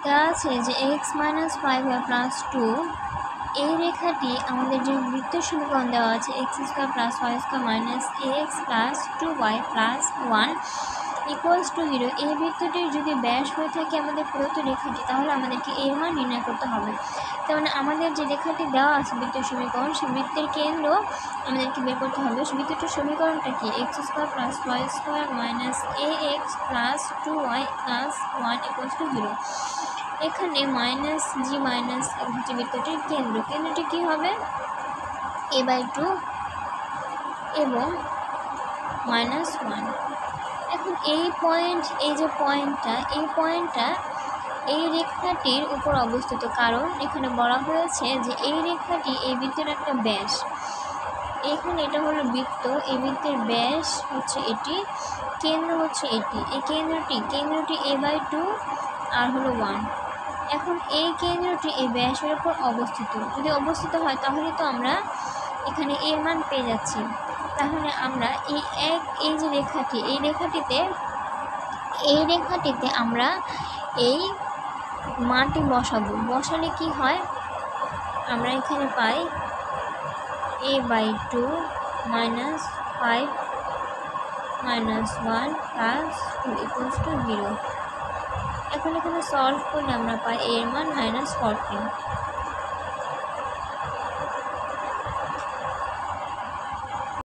দেওয়া আছে যে x মাইনাস 5y প্লাস 2 এই রেখাটি আমাদের যে বৃত্ত সমীকরণ দেওয়া আছে x square plus y square minus x plus 2y plus 1 equals to 0 এই বৃত্তটির যদি ব্যাস হয়ে থাকে আমাদের প্রদত্ত রেখাটি, তাহলে আমাদেরকে এর মান নির্ণয় করতে হবে। তার মানে আমাদের যে রেখাটি দেওয়া আছে বৃত্তের সমীকরণ, সেই বৃত্তের কেন্দ্র আমাদেরকে বের করতে হবে। বৃত্তটির সমীকরণটা কি? X square plus y square minus x plus 2y plus 1 equals to 0। এখানে মাইনাস জি মাইনাস হচ্ছে বৃত্তটির কেন্দ্রটি কী হবে? a/2 এবং -1। এখন এই যে পয়েন্টটা এই রেখাটির উপর অবস্থিত, কারণ এখানে বলা হয়েছে যে এই রেখাটি এই বৃত্তের একটা ব্যাস। এখানে এটা হলো বৃত্ত, এই বৃত্তের ব্যাস হচ্ছে এটি, কেন্দ্র হচ্ছে এটি। এই কেন্দ্রটি a/2 আর হলো 1। এখন এই কেন্দ্রটি এই ব্যাসের উপর অবস্থিত, যদি অবস্থিত হয় তাহলে তো আমরা এখানে এর মান পেয়ে যাচ্ছি। তাহলে আমরা এই যে রেখাটি, এই রেখাটিতে আমরা এই মানটি বসালে কি হয়? আমরা এখানে পাই a/2 -5 -1 প্লাস 2 ইকুয়ালস টু 0। এখন এখানে সলভ করলে আমরা পাই এর মান -14।